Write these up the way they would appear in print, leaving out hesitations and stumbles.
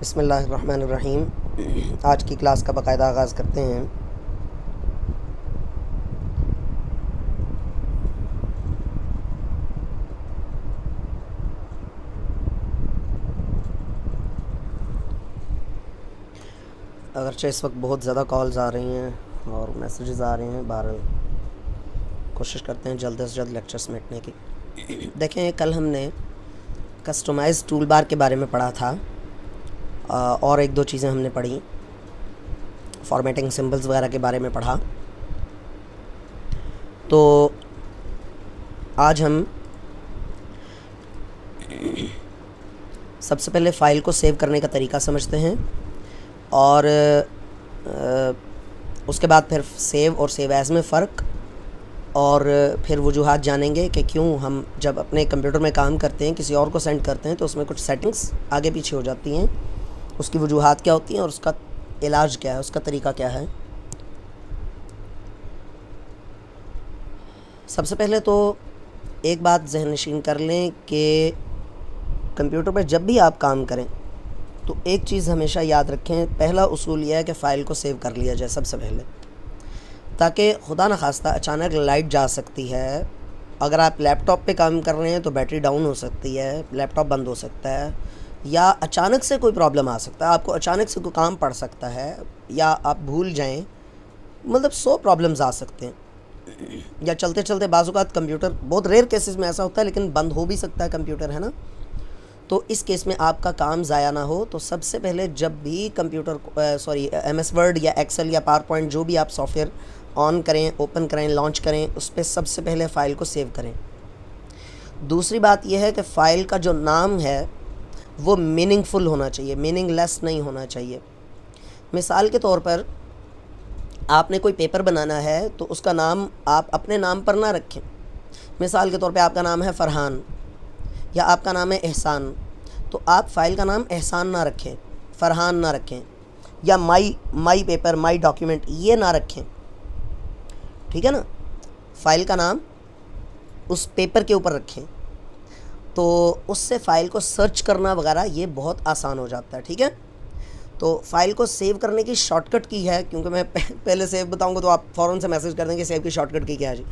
बिस्मिल्लाहिर्रहमानिर्रहीम। आज की क्लास का बाकायदा आगाज़ करते हैं। अगरचे इस वक्त बहुत ज़्यादा कॉल्स आ रही हैं और मैसेजेस आ रहे हैं, बहरहाल कोशिश करते हैं जल्द से जल्द लेक्चर समेटने की। देखें, कल हमने कस्टमाइज़ टूल बार के बारे में पढ़ा था और एक दो चीज़ें हमने पढ़ी, फॉर्मेटिंग सिंबल्स वगैरह के बारे में पढ़ा। तो आज हम सबसे पहले फ़ाइल को सेव करने का तरीका समझते हैं और उसके बाद फिर सेव और सेव एज़ में फ़र्क, और फिर वजूहात जानेंगे कि क्यों हम जब अपने कंप्यूटर में काम करते हैं किसी और को सेंड करते हैं तो उसमें कुछ सेटिंग्स आगे पीछे हो जाती हैं, उसकी वजूहात क्या होती हैं और उसका इलाज क्या है, उसका तरीका क्या है। सबसे पहले तो एक बात ज़हन नशीन कर लें कि कंप्यूटर पर जब भी आप काम करें तो एक चीज़ हमेशा याद रखें, पहला उसूल यह है कि फ़ाइल को सेव कर लिया जाए सबसे पहले, ताकि खुदा न खास्ता अचानक लाइट जा सकती है। अगर आप लैपटॉप पे काम कर रहे हैं तो बैटरी डाउन हो सकती है, लैपटॉप बंद हो सकता है, या अचानक से कोई प्रॉब्लम आ सकता है, आपको अचानक से कोई काम पड़ सकता है, या आप भूल जाएं, मतलब 100 प्रॉब्लम्स आ सकते हैं। या चलते चलते बाज़-औक़ात कंप्यूटर, बहुत रेयर केसेस में ऐसा होता है लेकिन बंद हो भी सकता है कंप्यूटर, है ना। तो इस केस में आपका काम ज़ाया ना हो तो सबसे पहले जब भी कंप्यूटर MS वर्ड या एक्सेल या पावर पॉइंट जो भी आप सॉफ्टवेयर ऑन करें, ओपन करें, लॉन्च करें, उस पर सबसे पहले फ़ाइल को सेव करें। दूसरी बात यह है कि फ़ाइल का जो नाम है वो मीनिंगफुल होना चाहिए, मीनिंगलेस नहीं होना चाहिए। मिसाल के तौर पर आपने कोई पेपर बनाना है तो उसका नाम आप अपने नाम पर ना रखें। मिसाल के तौर पे आपका नाम है फ़रहान या आपका नाम है एहसान, तो आप फ़ाइल का नाम एहसान ना रखें, फ़रहान ना रखें, या माई पेपर, माई डॉक्यूमेंट ये ना रखें, ठीक है ना। फ़ाइल का नाम उस पेपर के ऊपर रखें, तो उससे फ़ाइल को सर्च करना वगैरह ये बहुत आसान हो जाता है, ठीक है। तो फ़ाइल को सेव करने की शॉर्टकट की है, क्योंकि मैं पहले सेव बताऊंगा तो आप फ़ौरन से मैसेज कर देंगे सेव की शॉर्टकट की क्या है जी।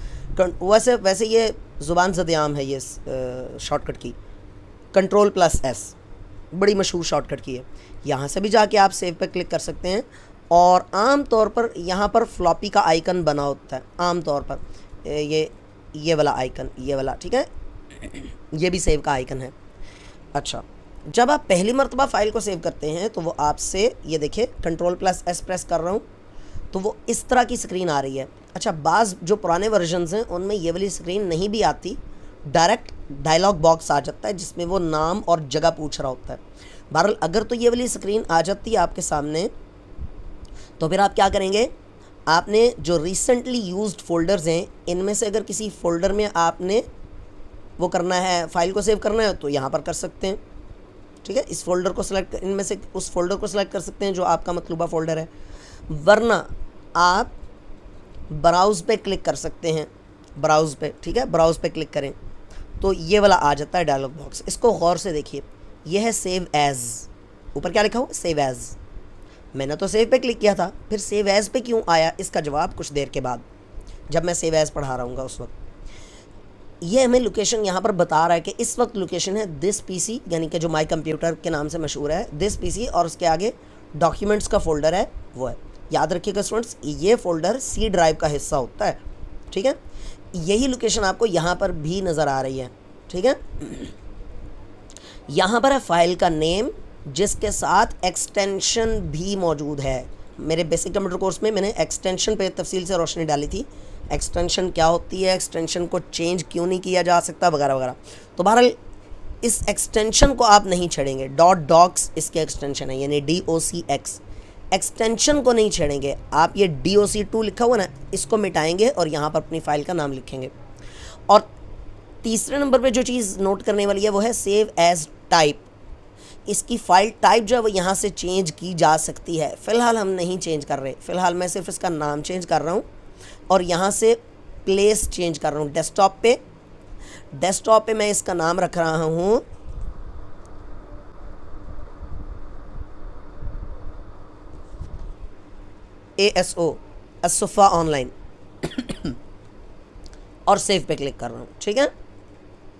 वैसे ये ज़ुबान ज़द-ए-आम है, ये शॉर्टकट की Ctrl+S बड़ी मशहूर शॉर्टकट की है। यहाँ से भी जाके आप सेव पे क्लिक कर सकते हैं, और आम तौर पर यहाँ पर फ्लॉपी का आइकन बना होता है, आम तौर पर ये वाला आइकन, ये वाला, ठीक है, ये भी सेव का आइकन है। अच्छा, जब आप पहली मरतबा फ़ाइल को सेव करते हैं तो वो आपसे, ये देखिए Ctrl+S प्रेस कर रहा हूँ तो वो इस तरह की स्क्रीन आ रही है। अच्छा, बाज़ जो पुराने वर्जन्स हैं उनमें ये वाली स्क्रीन नहीं भी आती, डायरेक्ट डायलॉग बॉक्स आ जाता है जिसमें वो नाम और जगह पूछ रहा होता है। बहरहाल अगर तो ये वाली स्क्रीन आ जाती है आपके सामने तो फिर आप क्या करेंगे, आपने जो रिसेंटली यूज्ड फ़ोल्डर्स हैं इनमें से अगर किसी फ़ोल्डर में आपने वो करना है, फ़ाइल को सेव करना है, तो यहाँ पर कर सकते हैं, ठीक है। इस फ़ोल्डर को सिलेक्ट, इनमें से उस फ़ोल्डर को सिलेक्ट कर सकते हैं जो आपका मतलूबा फ़ोल्डर है, वरना आप ब्राउज़ पे क्लिक कर सकते हैं, ब्राउज़ पे, ठीक है, ब्राउज़ पे क्लिक करें तो ये वाला आ जाता है डायलॉग बॉक्स। इसको गौर से देखिए, ये है सेव एज़, ऊपर क्या लिखा हुआ, सेव एज़। मैंने तो सेव पे क्लिक किया था, फिर सेव एज़ पे क्यों आया, इसका जवाब कुछ देर के बाद जब मैं सेव एज़ पढ़ा रहा हूँ उस वक्त। ये हमें लोकेशन यहाँ पर बता रहा है कि इस वक्त लोकेशन है दिस पीसी, यानी कि जो माई कंप्यूटर के नाम से मशहूर है, दिस पीसी, और उसके आगे डॉक्यूमेंट्स का फ़ोल्डर है वो है। याद रखिएगा स्टूडेंट्स, ये फ़ोल्डर C ड्राइव का हिस्सा होता है, ठीक है। यही लोकेशन आपको यहाँ पर भी नज़र आ रही है, ठीक है। यहाँ पर है फ़ाइल का नेम जिसके साथ एक्सटेंशन भी मौजूद है। मेरे बेसिक कंप्यूटर कोर्स में मैंने एक्सटेंशन पे तफसील से रोशनी डाली थी, एक्सटेंशन क्या होती है, एक्सटेंशन को चेंज क्यों नहीं किया जा सकता, वगैरह वगैरह। तो बहरहाल इस एक्सटेंशन को आप नहीं छेड़ेंगे, .docs इसके एक्सटेंशन है, यानी DOCX, एक्सटेंशन को नहीं छेड़ेंगे आप। ये DOC2 लिखा हुआ ना, इसको मिटाएंगे और यहाँ पर अपनी फ़ाइल का नाम लिखेंगे। और तीसरे नंबर पे जो चीज़ नोट करने वाली है वो है सेव एज़ टाइप। इसकी फ़ाइल टाइप जो है वो यहाँ से चेंज की जा सकती है, फ़िलहाल हम नहीं चेंज कर रहे, फ़िलहाल मैं सिर्फ इसका नाम चेंज कर रहा हूँ और यहाँ से प्लेस चेंज कर रहा हूँ। डेस्कटॉप पे मैं इसका नाम रख रहा हूँ ASO असुफ़ा ऑनलाइन और सेव पे क्लिक कर रहा हूँ, ठीक है।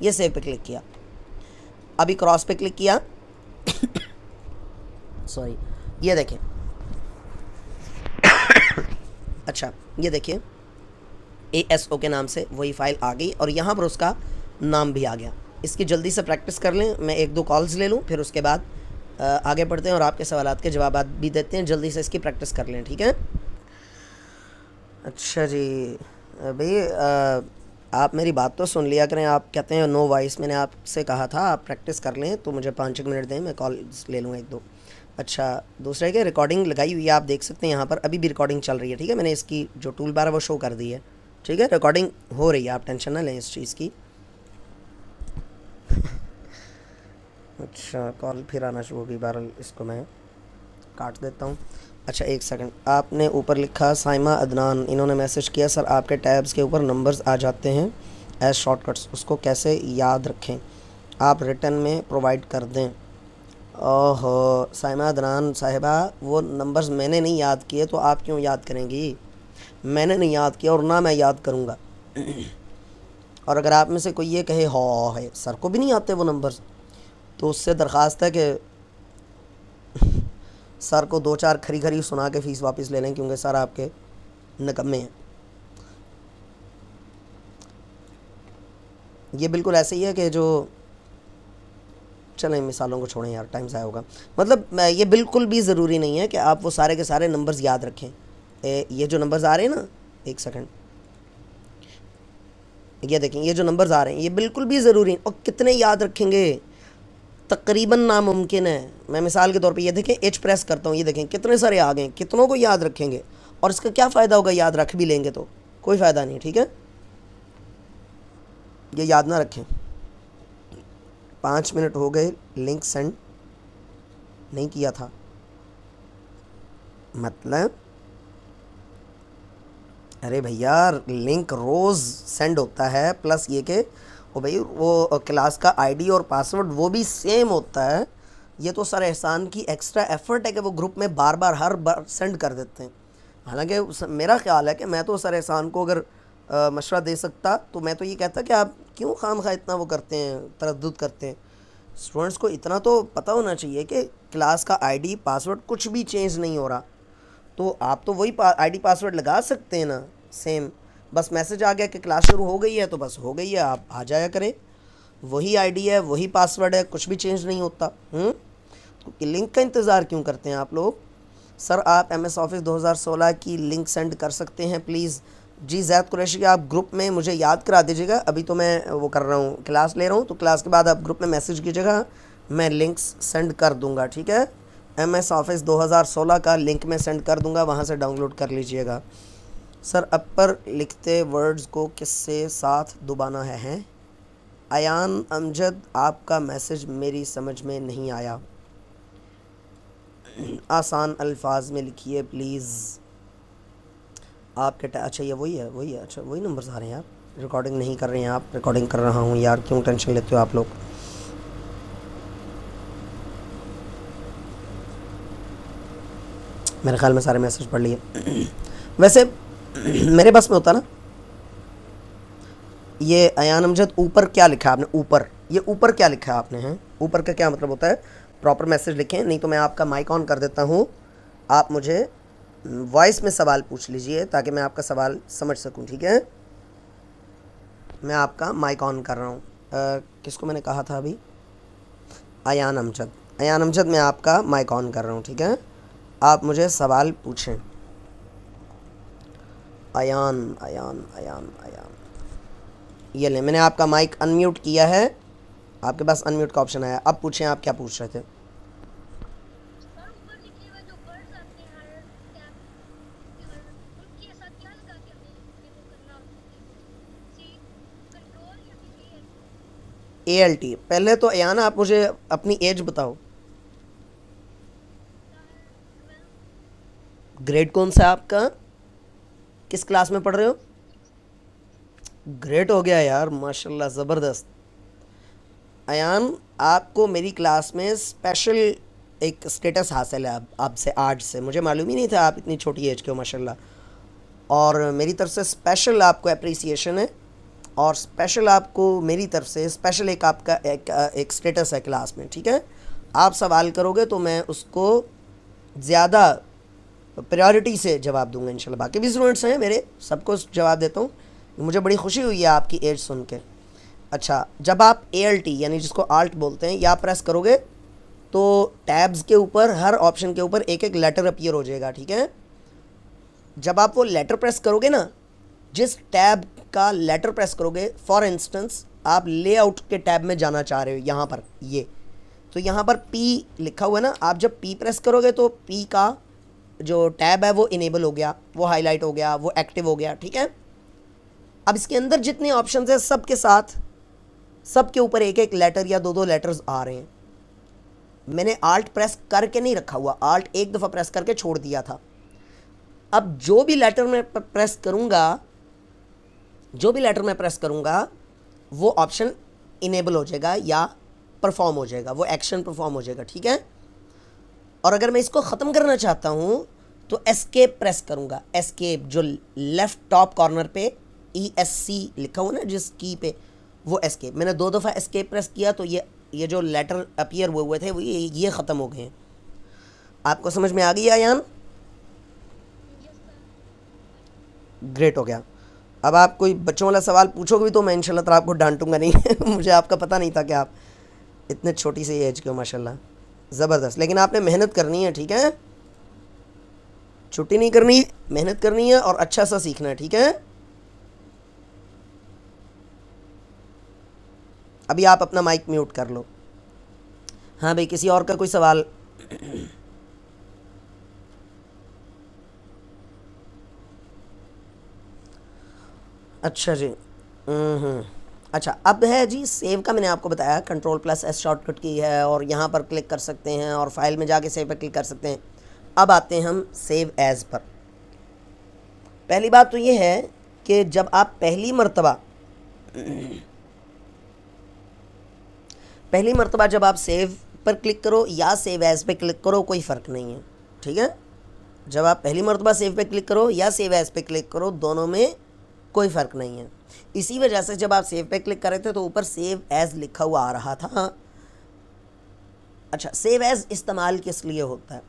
ये सेव पे क्लिक किया, अभी क्रॉस पे क्लिक किया सॉरी, ये देखें, अच्छा ये देखिए ASO के नाम से वही फाइल आ गई और यहाँ पर उसका नाम भी आ गया। इसकी जल्दी से प्रैक्टिस कर लें, मैं 1-2 कॉल्स ले लूँ, फिर उसके बाद आगे बढ़ते हैं और आपके सवालात के जवाब भी देते हैं। जल्दी से इसकी प्रैक्टिस कर लें, ठीक है। अच्छा जी भाई, आप मेरी बात तो सुन लिया करें। आप कहते हैं नो वॉइस, मैंने आपसे कहा था आप प्रैक्टिस कर लें, तो मुझे 5-1 मिनट दें, मैं कॉल ले लूँ 1-2। अच्छा, दूसरा है कि रिकॉर्डिंग लगाई हुई है, आप देख सकते हैं यहाँ पर अभी भी रिकॉर्डिंग चल रही है, ठीक है। मैंने इसकी जो टूल बार है वो शो कर दी है, ठीक है। रिकॉर्डिंग हो रही है, आप टेंशन ना लें इस चीज़ की। अच्छा, कॉल फिर आना शुरू होगी, बहरहाल इसको मैं काट देता हूँ। अच्छा 1 सेकंड, आपने ऊपर लिखा साइमा अदनान, इन्होंने मैसेज किया सर आपके टैब्स के ऊपर नंबर्स आ जाते हैं एज शॉर्टकट्स, उसको कैसे याद रखें, आप रिटर्न में प्रोवाइड कर दें। ओहो साइमा अदनान साहिबा, वो नंबर्स मैंने नहीं याद किए तो आप क्यों याद करेंगी। मैंने नहीं याद किया और ना मैं याद करूँगा। और अगर आप में से कोई ये कहे हाँ है सर को भी नहीं आते वो नंबर्स, तो उससे दरख्वास्त है कि सर को 2-4 खरी खरी सुना के फ़ीस वापस ले लें, क्योंकि सर आपके निकम्मे हैं। ये बिल्कुल ऐसे ही है कि जो, चलें मिसालों को छोड़ें यार, टाइम ज़ाया होगा। मतलब ये बिल्कुल भी ज़रूरी नहीं है कि आप वो सारे के सारे नंबर्स याद रखें। ये जो नंबर्स आ रहे हैं ना, 1 सेकंड, ये देखें, ये जो नंबर्स आ रहे हैं ये बिल्कुल भी ज़रूरी नहीं। और कितने याद रखेंगे, तकरीबन नामुमकिन है। मैं मिसाल के तौर पे ये देखें, एच प्रेस करता हूँ, ये देखें कितने सारे आ गए, कितनों को याद रखेंगे। और इसका क्या फ़ायदा होगा, याद रख भी लेंगे तो कोई फ़ायदा नहीं, ठीक है। ये याद ना रखें। 5 मिनट हो गए, लिंक सेंड नहीं किया था, मतलब अरे भैया लिंक रोज़ सेंड होता है, प्लस ये कि वो भाई वो क्लास का आईडी और पासवर्ड वो भी सेम होता है। ये तो सर एहसान की एक्स्ट्रा एफर्ट है कि वो ग्रुप में बार बार हर बार सेंड कर देते हैं। हालांकि मेरा ख्याल है कि मैं तो सर एहसान को अगर मशवरा दे सकता तो मैं तो ये कहता कि आप क्यों खामखा इतना वो करते हैं, तरद्दुद करते हैं। स्टूडेंट्स को इतना तो पता होना चाहिए कि क्लास का आईडी पासवर्ड कुछ भी चेंज नहीं हो रहा, तो आप तो वही आईडी पासवर्ड लगा सकते हैं ना सेम। बस मैसेज आ गया कि क्लास शुरू हो गई है तो बस हो गई है, आप आ जाया करें। वही आईडी है, वही पासवर्ड है, कुछ भी चेंज नहीं होता। तो लिंक का इंतज़ार क्यों करते हैं आप लोग। सर आप MS ऑफिस 2016 की लिंक सेंड कर सकते हैं प्लीज़। जी जैद कुरैशी, आप ग्रुप में मुझे याद करा दीजिएगा। अभी तो मैं वो कर रहा हूँ, क्लास ले रहा हूँ, तो क्लास के बाद आप ग्रुप में मैसेज कीजिएगा, मैं लिंक्स सेंड कर दूँगा, ठीक है। MS ऑफिस 2016 का लिंक मैं सेंड कर दूँगा, वहाँ से डाउनलोड कर लीजिएगा। सर अपर लिखते वर्ड्स को किससे साथ दुबाना है हैं। अयान अमजद, आपका मैसेज मेरी समझ में नहीं आया, आसान अल्फाज में लिखिए प्लीज़। आपके अच्छा ये वही है, अच्छा वही नंबर्स आ रहे हैं। आप रिकॉर्डिंग नहीं कर रहे हैं, आप रिकॉर्डिंग कर रहा हूँ यार, क्यों टेंशन लेते हो आप लोग। मेरे ख्याल में सारे मैसेज पढ़ लिए। वैसे मेरे बस में होता ना। ये अयान अमजद, ऊपर क्या लिखा है आपने, ऊपर ये ऊपर क्या लिखा है आपने, हैं ऊपर का क्या मतलब होता है, प्रॉपर मैसेज लिखें, नहीं तो मैं आपका माइक ऑन कर देता हूँ, आप मुझे वॉइस में सवाल पूछ लीजिए ताकि मैं आपका सवाल समझ सकूँ, ठीक है। मैं आपका माइक ऑन कर रहा हूँ। किसको मैंने कहा था अभी, अयान अमजद। अयान अमजद, मैं आपका माइक ऑन कर रहा हूँ, ठीक है। आप मुझे सवाल पूछें। अयान अयान अयान अयान, ये ले, मैंने आपका माइक अनम्यूट किया है, आपके पास अनम्यूट का ऑप्शन आया। अब पूछें आप क्या पूछ रहे थे। ALT, पहले तो अयान आप मुझे अपनी एज बताओ, ग्रेड कौन सा है आपका, किस क्लास में पढ़ रहे हो। ग्रेट हो गया यार, माशाल्लाह ज़बरदस्त। अयान, आपको मेरी क्लास में स्पेशल एक स्टेटस हासिल है आपसे आज से, मुझे मालूम ही नहीं था आप इतनी छोटी एज के हो माशाल्लाह। और मेरी तरफ से स्पेशल आपको अप्रिसिएशन है, और स्पेशल आपको मेरी तरफ से स्पेशल एक आपका एक स्टेटस है क्लास में, ठीक है। आप सवाल करोगे तो मैं उसको ज़्यादा प्रायोरिटी से जवाब दूंगा इंशाल्लाह। बाकी भी स्टूडेंट्स हैं मेरे, सबको जवाब देता हूँ। मुझे बड़ी खुशी हुई है आपकी एज सुन के। अच्छा, जब आप ALT यानी जिसको आल्ट बोलते हैं या प्रेस करोगे तो टैब्स के ऊपर हर ऑप्शन के ऊपर एक एक लेटर अपीयर हो जाएगा, ठीक है। जब आप वो लेटर प्रेस करोगे ना, जिस टैब का लेटर प्रेस करोगे, फॉर इंस्टेंस आप लेआउट के टैब में जाना चाह रहे हो, यहाँ पर ये तो यहाँ पर P लिखा हुआ है ना, आप जब P प्रेस करोगे तो P का जो टैब है वो इनेबल हो गया, वो हाईलाइट हो गया, वो एक्टिव हो गया, ठीक है। अब इसके अंदर जितने ऑप्शंस हैं सब के साथ सब के ऊपर एक एक लेटर या दो दो लेटर्स आ रहे हैं। मैंने आल्ट प्रेस करके नहीं रखा हुआ, आल्ट एक दफ़ा प्रेस करके छोड़ दिया था। अब जो भी लेटर मैं प्रेस करूँगा वो ऑप्शन इनेबल हो जाएगा या परफॉर्म हो जाएगा, वो एक्शन परफॉर्म हो जाएगा, ठीक है। और अगर मैं इसको ख़त्म करना चाहता हूँ तो एस्केप प्रेस करूँगा। एस्केप जो लेफ़्ट टॉप कॉर्नर पे ESC लिखा हुआ ना जिस की पे, वो एस्केप। मैंने 2 दफ़ा एस्केप प्रेस किया तो ये जो लेटर अपीयर हुए थे वो ये ख़त्म हो गए हैं। आपको समझ में आ गई यान? ग्रेट हो गया। अब आप कोई बच्चों वाला सवाल पूछोगे भी तो मैं इंशाल्लाह तो आपको डांटूंगा नहीं मुझे आपका पता नहीं था कि आप इतने छोटी सी एज के हो माशाल्लाह, ज़बरदस्त। लेकिन आपने मेहनत करनी है, ठीक है, छुट्टी नहीं करनी, मेहनत करनी है और अच्छा सा सीखना है, ठीक है। अभी आप अपना माइक म्यूट कर लो। हाँ भाई, किसी और का कोई सवाल? अच्छा जी, अच्छा अब है जी सेव का। मैंने आपको बताया Ctrl+S शॉर्टकट की है और यहाँ पर क्लिक कर सकते हैं और फाइल में जाके सेव पर क्लिक कर सकते हैं। अब आते हैं हम सेव एज़ पर। पहली बात तो ये है कि जब आप पहली मर्तबा जब आप सेव पर क्लिक करो या सेव एज़ पे क्लिक करो, कोई फ़र्क नहीं है, ठीक है। जब आप पहली मर्तबा सेव पे क्लिक करो या सेव एज़ पे क्लिक करो, दोनों में कोई फ़र्क नहीं है। इसी वजह से जब आप सेव पे क्लिक कर रहे थे तो ऊपर सेव एज़ लिखा हुआ आ रहा था। अच्छा, सेव एज़ इस्तेमाल किस लिए होता है?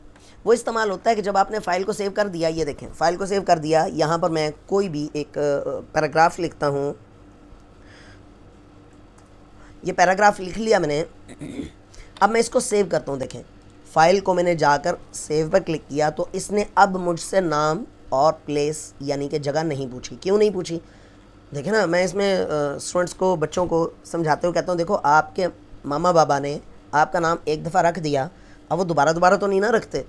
वो इस्तेमाल होता है कि जब आपने फ़ाइल को सेव कर दिया, ये देखें फ़ाइल को सेव कर दिया, यहाँ पर मैं कोई भी एक पैराग्राफ लिखता हूँ, ये पैराग्राफ लिख लिया मैंने। अब मैं इसको सेव करता हूँ। देखें, फ़ाइल को मैंने जाकर सेव पर क्लिक किया तो इसने अब मुझसे नाम और प्लेस यानी कि जगह नहीं पूछी। क्यों नहीं पूछी? देखें ना, मैं इसमें स्टूडेंट्स को, बच्चों को समझाते हुए कहता हूँ, देखो आपके मामा बाबा ने आपका नाम एक दफ़ा रख दिया, अब वो दोबारा तो नहीं ना रखते।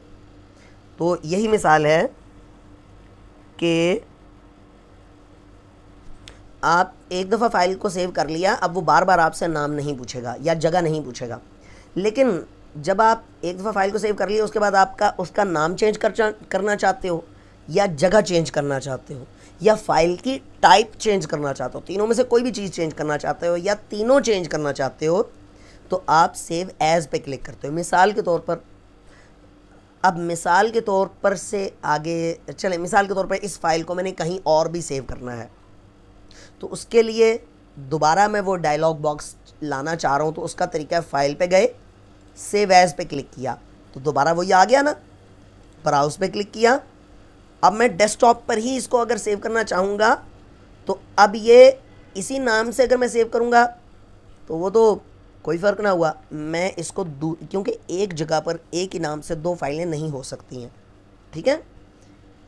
तो यही मिसाल है कि आप एक दफ़ा फ़ाइल को सेव कर लिया, अब वो बार बार आपसे नाम नहीं पूछेगा या जगह नहीं पूछेगा। लेकिन जब आप एक दफ़ा फ़ाइल को सेव कर लिया, उसके बाद आपका उसका नाम चेंज करना चाहते हो या जगह चेंज करना चाहते हो या फ़ाइल की टाइप चेंज करना चाहते हो, तीनों में से कोई भी चीज़ चेंज करना चाहते हो या तीनों चेंज करना चाहते हो, तो आप सेव एज़ पे क्लिक करते हो। मिसाल के तौर पर, अब मिसाल के तौर पर से आगे चले, मिसाल के तौर पर इस फ़ाइल को मैंने कहीं और भी सेव करना है, तो उसके लिए दोबारा मैं वो डायलॉग बॉक्स लाना चाह रहा हूँ। तो उसका तरीका है, फ़ाइल पे गए, सेव एज़ पे क्लिक किया तो दोबारा वही आ गया ना, ब्राउज़ पे क्लिक किया। अब मैं डेस्कटॉप पर ही इसको अगर सेव करना चाहूँगा तो अब ये इसी नाम से अगर मैं सेव करूँगा तो वो तो कोई फ़र्क ना हुआ। मैं इसको क्योंकि एक जगह पर एक ही नाम से 2 फाइलें नहीं हो सकती हैं, ठीक है,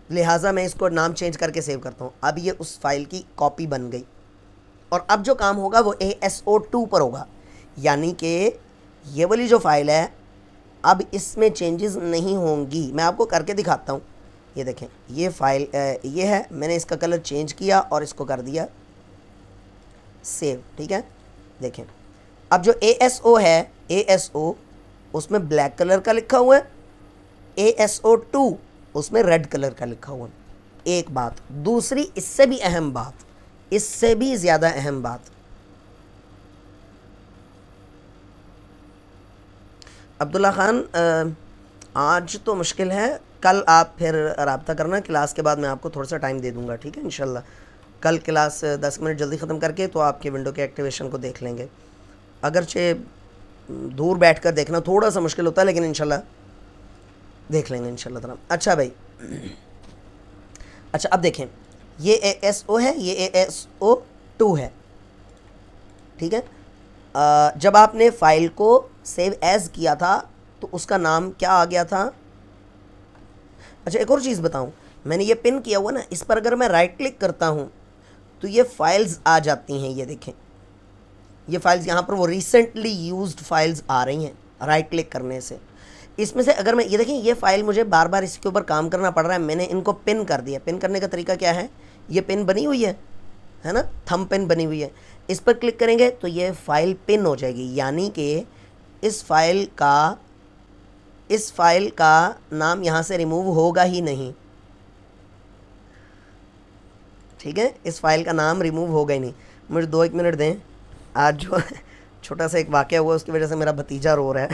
लिहाजा मैं इसको नाम चेंज करके सेव करता हूँ। अब ये उस फाइल की कॉपी बन गई और अब जो काम होगा वो ASO2 पर होगा, यानी कि ये वाली जो फ़ाइल है अब इसमें चेंजेस नहीं होंगी। मैं आपको करके दिखाता हूँ। ये देखें, ये फ़ाइल ये है, मैंने इसका कलर चेंज किया और इसको कर दिया सेव, ठीक है। देखें, अब जो ASO है, ASO उसमें ब्लैक कलर का लिखा हुआ है, ASO2 उसमें रेड कलर का लिखा हुआ है। एक बात। दूसरी, इससे भी अहम बात, इससे भी ज़्यादा अहम बात, अब्दुल्ला खान आज तो मुश्किल है, कल आप फिर रब्ता करना, क्लास के बाद मैं आपको थोड़ा सा टाइम दे दूँगा, ठीक है इंशाल्लाह। कल क्लास 10 मिनट जल्दी ख़त्म करके तो आपके विंडो के एक्टिवेशन को देख लेंगे। अगरचे दूर बैठकर देखना थोड़ा सा मुश्किल होता है, लेकिन इंशाल्लाह देख लेंगे इंशाल्लाह ताला। अच्छा भाई, अच्छा अब देखें, ये ASO है, ये ASO2 है, ठीक है। जब आपने फ़ाइल को सेव एज़ किया था तो उसका नाम क्या आ गया था? अच्छा एक और चीज़ बताऊं, मैंने ये पिन किया हुआ ना, इस पर अगर मैं राइट क्लिक करता हूं तो ये फाइल्स आ जाती हैं। ये देखें, ये फाइल्स यहाँ पर वो रिसेंटली यूज्ड फाइल्स आ रही हैं राइट क्लिक करने से। इसमें से अगर मैं ये देखें, ये फ़ाइल मुझे बार बार इसके ऊपर काम करना पड़ रहा है, मैंने इनको पिन कर दिया। पिन करने का तरीका क्या है? ये पिन बनी हुई है ना, थंब पिन बनी हुई है, इस पर क्लिक करेंगे तो ये फ़ाइल पिन हो जाएगी, यानी कि इस फाइल का नाम यहाँ से रिमूव होगा ही नहीं, ठीक है। इस फाइल का नाम रिमूव होगा ही नहीं। मुझे 2-1 मिनट दें, आज जो छोटा सा एक वाक़या हुआ उसकी वजह से मेरा भतीजा रो रहा है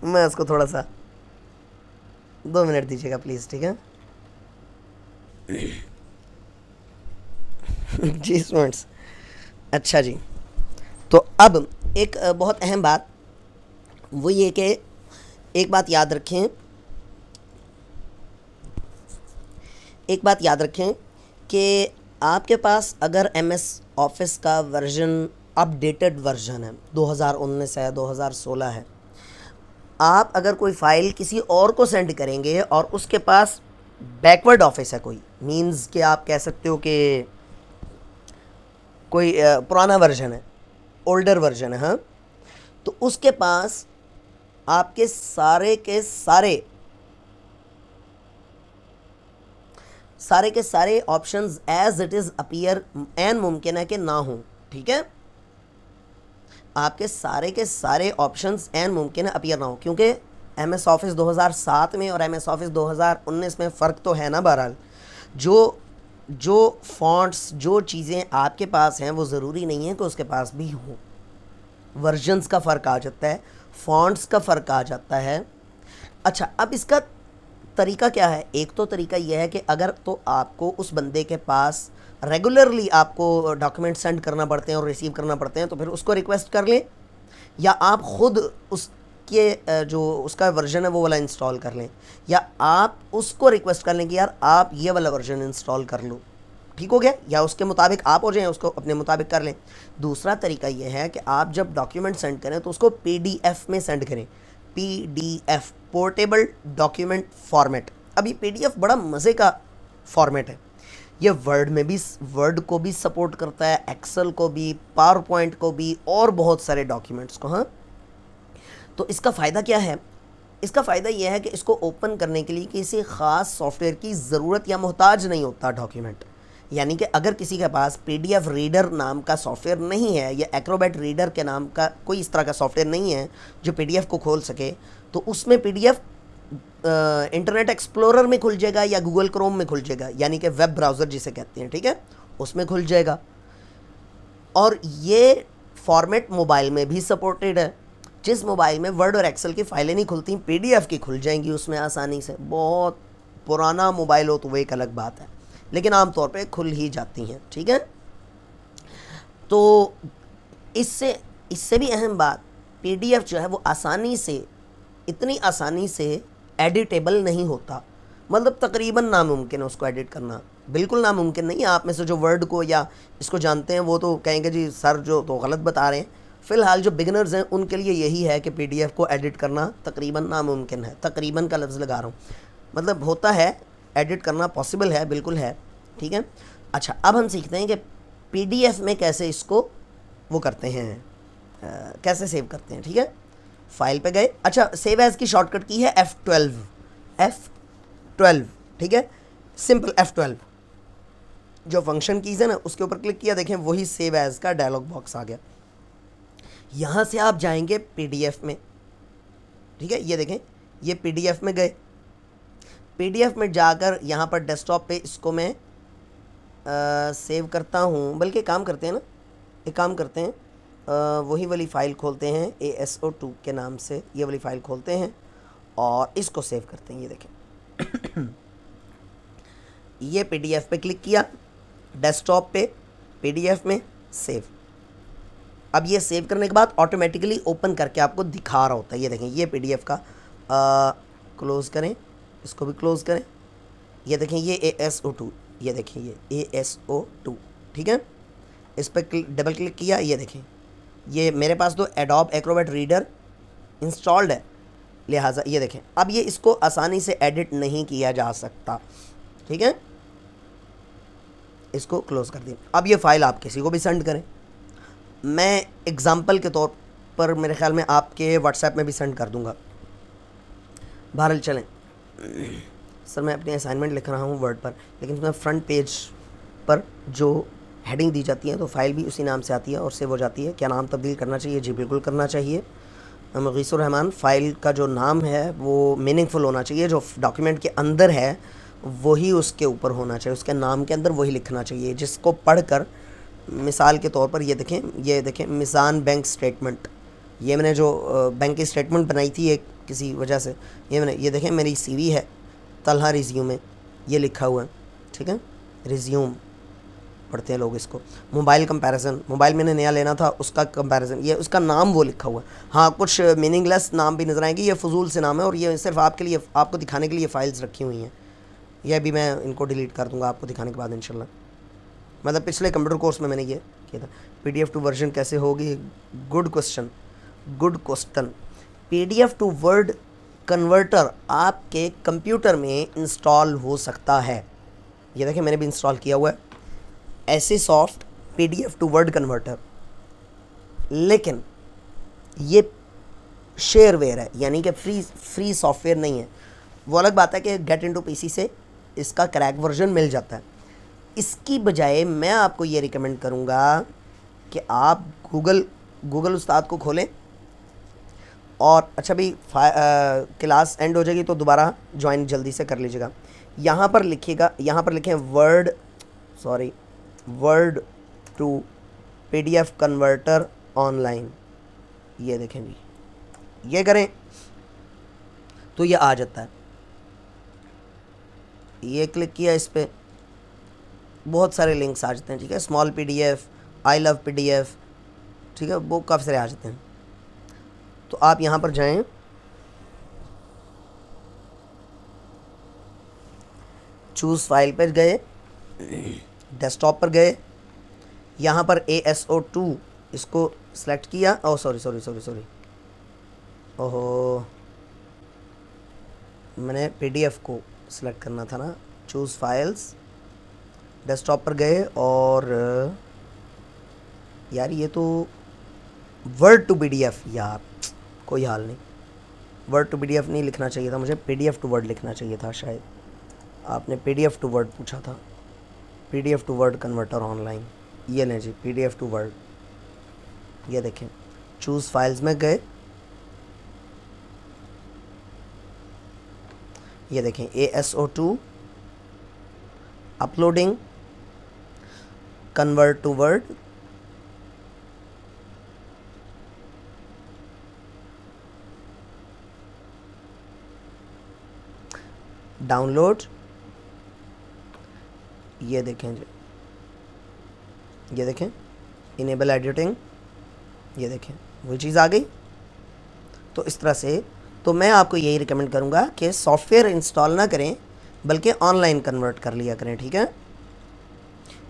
मैं उसको थोड़ा सा 2 मिनट दीजिएगा प्लीज़, ठीक है जी स्टूडेंट्स। अच्छा जी, तो अब एक बहुत अहम बात वो ये कि एक बात याद रखें कि आपके पास अगर MS ऑफिस का वर्जन अपडेटेड वर्जन है, 2019 है, 2016 है, आप अगर कोई फ़ाइल किसी और को सेंड करेंगे और उसके पास बैकवर्ड ऑफिस है कोई, मींस कि आप कह सकते हो कि कोई पुराना वर्जन है, ओल्डर वर्जन है, हाँ, तो उसके पास आपके सारे के सारे options as it is appear an मुमकिन है कि ना हो, ठीक है। आपके सारे के सारे ऑप्शंस एन मुमकिन है अपीयर ना हो, क्योंकि MS ऑफिस 2007 में और MS ऑफिस 2019 में फ़र्क तो है ना। बहरहाल जो फ़ॉन्ट्स, जो चीज़ें आपके पास हैं वो ज़रूरी नहीं है कि उसके पास भी हो। वर्जन्स का फ़र्क आ जाता है, फ़ॉन्ट्स का फ़र्क आ जाता है। अच्छा, अब इसका तरीका क्या है? एक तो तरीका यह है कि अगर तो आपको उस बंदे के पास रेगुलरली आपको डॉक्यूमेंट सेंड करना पड़ते हैं और रिसीव करना पड़ते हैं, तो फिर उसको रिक्वेस्ट कर लें, या आप ख़ुद उसके जो उसका वर्जन है वो वाला इंस्टॉल कर लें, या आप उसको रिक्वेस्ट कर लें कि यार आप ये वाला वर्जन इंस्टॉल कर लो, ठीक हो गया, या उसके मुताबिक आप हो जाएं, उसको अपने मुताबिक कर लें। दूसरा तरीका ये है कि आप जब डॉक्यूमेंट सेंड करें तो उसको PDF में सेंड करें, PDF, पोर्टेबल डॉक्यूमेंट फॉर्मेट। अब ये PDF बड़ा मज़े का फॉर्मेट है, ये वर्ड को भी सपोर्ट करता है, एक्सेल को भी, पावर पॉइंट को भी, और बहुत सारे डॉक्यूमेंट्स को, हाँ। तो इसका फ़ायदा क्या है? इसका फ़ायदा यह है कि इसको ओपन करने के लिए किसी ख़ास सॉफ्टवेयर की ज़रूरत या मोहताज नहीं होता डॉक्यूमेंट। यानी कि अगर किसी के पास PDF रीडर नाम का सॉफ्टवेयर नहीं है, या एक्रोबैट रीडर के नाम का कोई इस तरह का सॉफ्टवेयर नहीं है जो PDF को खोल सके, तो उसमें PDF इंटरनेट एक्सप्लोरर में खुल जाएगा या गूगल क्रोम में खुल जाएगा, यानी कि वेब ब्राउज़र जिसे कहते हैं, ठीक है, उसमें खुल जाएगा। और ये फॉर्मेट मोबाइल में भी सपोर्टेड है। जिस मोबाइल में वर्ड और एक्सेल की फाइलें नहीं खुलती, PDF की खुल जाएंगी उसमें आसानी से। बहुत पुराना मोबाइल हो तो वो एक अलग बात है, लेकिन आमतौर पे खुल ही जाती हैं, ठीक है। तो इससे भी अहम बात, PDF जो है वो इतनी आसानी से एडिटेबल नहीं होता, मतलब तकरीबन नामुमकिन है उसको एडिट करना, बिल्कुल नामुमकिन नहीं है। आप में से जो वर्ड को या इसको जानते हैं वो तो कहेंगे जी सर जो तो गलत बता रहे हैं। फ़िलहाल जो बिगिनर्स हैं उनके लिए यही है कि PDF को एडिट करना तकरीबन नामुमकिन है। तकरीबन का लफ्ज़ लगा रहा हूँ, मतलब होता है, एडिट करना पॉसिबल है, बिल्कुल है, ठीक है। अच्छा, अब हम सीखते हैं कि PDF में कैसे इसको वो करते हैं, कैसे सेव करते हैं, ठीक है। फाइल पे गए, अच्छा सेव एज़ की शॉर्टकट की है F12, ठीक है, सिंपल F12। जो फंक्शन कीज़ है ना उसके ऊपर क्लिक किया, देखें वही सेव एज़ का डायलॉग बॉक्स आ गया। यहाँ से आप जाएंगे PDF में, ठीक है, ये देखें ये PDF में गए। PDF में जाकर यहाँ पर डेस्कटॉप पे इसको मैं सेव करता हूँ, बल्कि काम करते हैं ना, एक काम करते हैं, वही वाली फ़ाइल खोलते हैं ASO2 के नाम से, ये वाली फ़ाइल खोलते हैं और इसको सेव करते हैं। ये देखें ये PDF पे क्लिक किया, डेस्कटॉप पे PDF में सेव। अब ये सेव करने के बाद ऑटोमेटिकली ओपन करके आपको दिखा रहा होता है। ये देखें ये PDF का क्लोज़ करें, इसको भी क्लोज़ करें। ये देखें ये ASO2, ये देखें ये ASO2, ठीक है। इस पर डबल क्लिक किया, ये देखें ये मेरे पास तो एडोब एक्रोबैट रीडर इंस्टॉल्ड है, लिहाजा ये देखें अब ये इसको आसानी से एडिट नहीं किया जा सकता, ठीक है। इसको क्लोज़ कर दिया। अब ये फ़ाइल आप किसी को भी सेंड करें, मैं एग्ज़ाम्पल के तौर पर मेरे ख्याल में आपके व्हाट्सएप में भी सेंड कर दूंगा। बहरहाल चलें, सर मैं अपनी असाइनमेंट लिख रहा हूँ वर्ड पर, लेकिन उसमें फ्रंट पेज पर जो हेडिंग दी जाती है तो फाइल भी उसी नाम से आती है और सेव हो जाती है। क्या नाम तब्दील करना चाहिए? जी बिल्कुल करना चाहिए मुगीसुर रहमान। फ़ाइल का जो नाम है वो मीनिंगफुल होना चाहिए, जो डॉक्यूमेंट के अंदर है वही उसके ऊपर होना चाहिए, उसके नाम के अंदर वही लिखना चाहिए, जिसको पढ़कर मिसाल के तौर पर ये देखें मिज़ान बैंक स्टेटमेंट, ये मैंने जो बैंक की स्टेटमेंट बनाई थी एक किसी वजह से, ये देखें मेरी CV है तलहा रिज्यूम में ये लिखा हुआ है, ठीक है। रिज्यूम पढ़ते हैं लोग इसको। मोबाइल कंपैरिजन, मोबाइल मैंने नया लेना था उसका कंपैरिजन, ये उसका नाम वो लिखा हुआ है। हाँ कुछ मीनिंगलेस नाम भी नज़र आएंगे, ये फजूल से नाम है और ये सिर्फ आपके लिए, आपको दिखाने के लिए फ़ाइल्स रखी हुई हैं। यह भी मैं इनको डिलीट कर दूंगा आपको दिखाने के बाद इंशाल्लाह। मतलब पिछले कंप्यूटर कोर्स में मैंने ये किया था। PDF टू वर्जन कैसे होगी? Good question, good question. PDF to word converter आपके कंप्यूटर में इंस्टॉल हो सकता है। ये देखिए मैंने भी इंस्टॉल किया हुआ है ऐसे soft PDF to word converter, लेकिन ये शेयरवेयर है, यानी कि फ्री सॉफ्टवेयर नहीं है। वो अलग बात है कि गेट इनटू PC से इसका क्रैक वर्जन मिल जाता है। इसकी बजाय मैं आपको ये रिकमेंड करूँगा कि आप गूगल उस्ताद को खोलें और अच्छा भी क्लास एंड हो जाएगी तो दोबारा ज्वाइन जल्दी से कर लीजिएगा। यहाँ पर लिखिएगा, यहाँ पर लिखें word to PDF converter online. ये देखें जी, ये करें तो ये आ जाता है। ये क्लिक किया, इस पर बहुत सारे लिंक्स आ जाते हैं, ठीक है। Small PDF, I love PDF, ठीक है, वो काफ़ी सारे आ जाते हैं। तो आप यहाँ पर जाएं, चूज़ फाइल पर गए, डेस्कटॉप पर गए, यहाँ पर ASO2 इसको सेलेक्ट किया। ओह सॉरी, ओहो मैंने PDF को सिलेक्ट करना था ना। चूज़ फाइल्स, डेस्कटॉप पर गए और यार ये तो वर्ड टू PDF, यार कोई हाल नहीं, वर्ड टू PDF नहीं लिखना चाहिए था मुझे, PDF टू वर्ड लिखना चाहिए था शायद। आपने PDF टू वर्ड पूछा था, PDF to word converter online. ये लें जी PDF टू वर्ड। ये देखें चूज़ फाइल्स में गए, ये देखें ASO2 uploading convert to word, download. ये देखें जी, ये देखें इनेबल एडिटिंग, ये देखें वही चीज़ आ गई। तो इस तरह से तो मैं आपको यही रिकमेंड करूँगा कि सॉफ्टवेयर इंस्टॉल ना करें बल्कि ऑनलाइन कन्वर्ट कर लिया करें, ठीक है।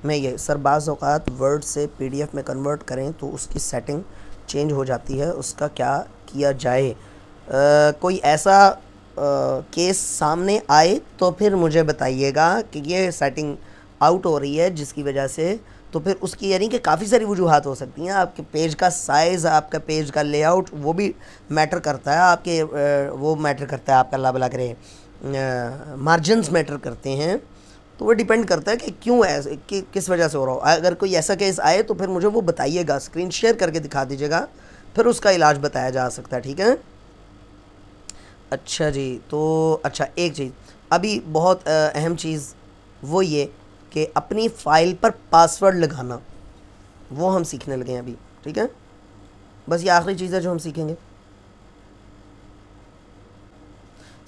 मैं ये सर बाज़ औक़ात वर्ड से PDF में कन्वर्ट करें तो उसकी सेटिंग चेंज हो जाती है, उसका क्या किया जाए? कोई ऐसा केस सामने आए तो फिर मुझे बताइएगा कि ये सेटिंग आउट हो रही है जिसकी वजह से, तो फिर उसकी यानी कि काफ़ी सारी वजूहात हो सकती हैं। आपके पेज का साइज़, आपका पेज का लेआउट वो भी मैटर करता है, आपके वो मैटर करता है, आपका अल्लाह भला करे मार्जिनस मैटर करते हैं। तो वो डिपेंड करता है कि क्यों ऐसे किस वजह से हो रहा हो। अगर कोई ऐसा केस आए तो फिर मुझे वो बताइएगा, स्क्रीन शेयर करके दिखा दीजिएगा, फिर उसका इलाज बताया जा सकता है, ठीक है। अच्छा जी, तो अच्छा एक चीज़ अभी बहुत अहम चीज़ वो ये कि अपनी फ़ाइल पर पासवर्ड लगाना, वो हम सीखने लगे हैं अभी, ठीक है। बस ये आखिरी चीज़ है जो हम सीखेंगे।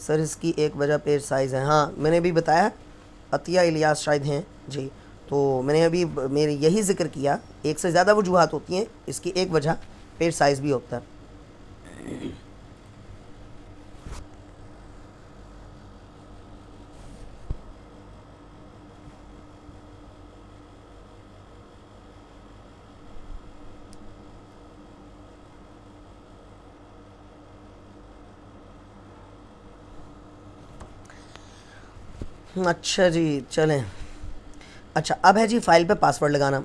सर इसकी एक वजह पेज साइज़ है। हाँ मैंने भी बताया, अतिया इलियास शायद हैं जी, तो मैंने अभी मेरे यही जिक्र किया, एक से ज़्यादा वजूहात होती हैं, इसकी एक वजह पेज साइज़ भी होता है। अच्छा जी चलें। अच्छा अब है जी फाइल पे पासवर्ड लगाना।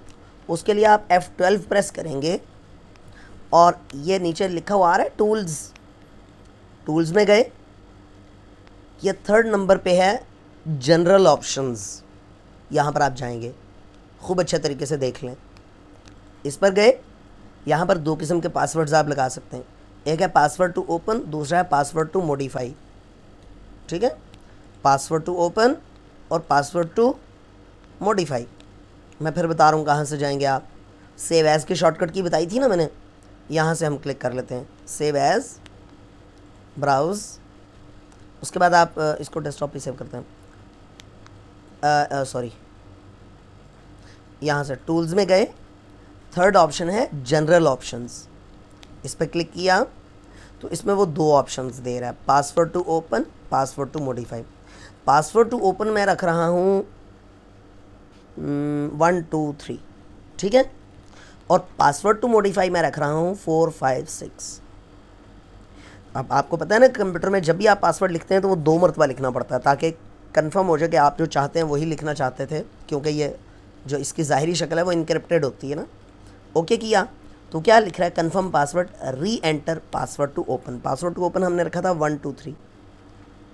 उसके लिए आप F12 प्रेस करेंगे और ये नीचे लिखा हुआ आ रहा है टूल्स, टूल्स में गए, ये 3rd नंबर पे है जनरल ऑप्शंस, यहाँ पर आप जाएंगे, खूब अच्छे तरीके से देख लें। इस पर गए, यहाँ पर 2 किस्म के पासवर्ड्स आप लगा सकते हैं, एक है पासवर्ड टू ओपन, दूसरा है पासवर्ड टू मॉडिफाई। ठीक है, पासवर्ड टू ओपन और पासवर्ड टू मॉडिफाई। मैं फिर बता रहा हूँ कहाँ से जाएंगे आप। सेव एज़ की शॉर्टकट की बताई थी ना मैंने, यहाँ से हम क्लिक कर लेते हैं सेव एज़, ब्राउज़, उसके बाद आप इसको डेस्कटॉप पे सेव करते हैं। सॉरी, यहाँ से टूल्स में गए, 3rd ऑप्शन है जनरल ऑप्शंस, इस पर क्लिक किया तो इसमें वो 2 ऑप्शंस दे रहा है, password to open, password to modify. Password to open मैं रख रहा हूँ 1 2 3, ठीक है, और पासवर्ड टू मॉडिफाई मैं रख रहा हूँ 4 5 6। अब आपको पता है ना कंप्यूटर में जब भी आप पासवर्ड लिखते हैं तो वो 2 मरतबा लिखना पड़ता है ताकि कंफर्म हो जाए कि आप जो चाहते हैं वही लिखना चाहते थे, क्योंकि ये जो इसकी ज़ाहिरी शक्ल है वो इनक्रिप्टेड होती है ना। ओके किया तो क्या लिख रहा है, confirm password, reenter password to open. Password to open हमने रखा था 1 2 3।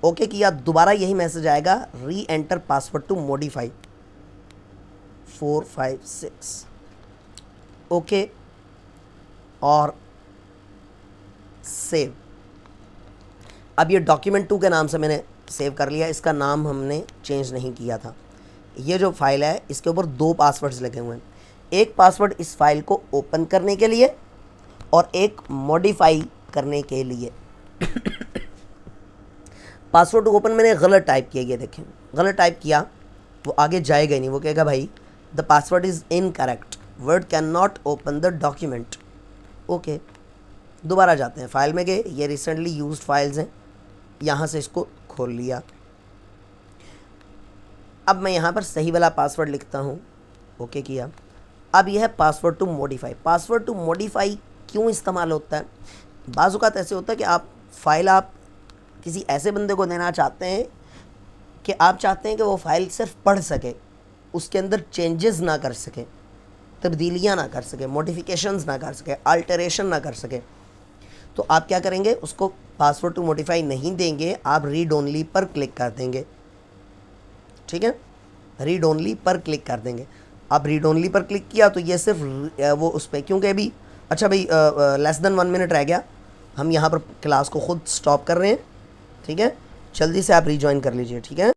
ओके किया, दोबारा यही मैसेज आएगा, reenter password to modify 4 5 6। Okay और सेव। अब ये डॉक्यूमेंट 2 के नाम से मैंने सेव कर लिया, इसका नाम हमने चेंज नहीं किया था। ये जो फाइल है इसके ऊपर 2 पासवर्ड्स लगे हुए हैं, एक पासवर्ड इस फाइल को ओपन करने के लिए और एक मॉडिफाई करने के लिए। पासवर्ड टू ओपन मैंने गलत टाइप किया, ये देखें गलत टाइप किया, वो आगे जाएगा ही नहीं, वो कहेगा भाई the password is incorrect, word can not open the document. Okay, दोबारा जाते हैं, फाइल में गए, ये रिसेंटली यूज्ड फाइल्स हैं, यहाँ से इसको खोल लिया। अब मैं यहाँ पर सही वाला पासवर्ड लिखता हूँ, ओके किया। अब यह है password to modify. Password to modify क्यों इस्तेमाल होता है, बाज़ औक़ात ऐसे होता है कि आप किसी ऐसे बंदे को देना चाहते हैं कि आप चाहते हैं कि वो फ़ाइल सिर्फ पढ़ सके, उसके अंदर चेंजेस ना कर सके, तब्दीलियाँ ना कर सके, मॉडिफिकेशंस ना कर सके, अल्टरेशन ना कर सके। तो आप क्या करेंगे, उसको पासवर्ड टू मॉडिफाई नहीं देंगे, आप रीड ओनली पर क्लिक कर देंगे। ठीक है, रीड ओनली पर क्लिक कर देंगे। आप रीड ओनली पर क्लिक किया तो ये सिर्फ वो उस पर, क्योंकि अभी अच्छा भाई लेस देन 1 मिनट रह गया, हम यहाँ पर क्लास को ख़ुद स्टॉप कर रहे हैं। ठीक है, जल्दी से आप रीजॉइन कर लीजिए। ठीक है।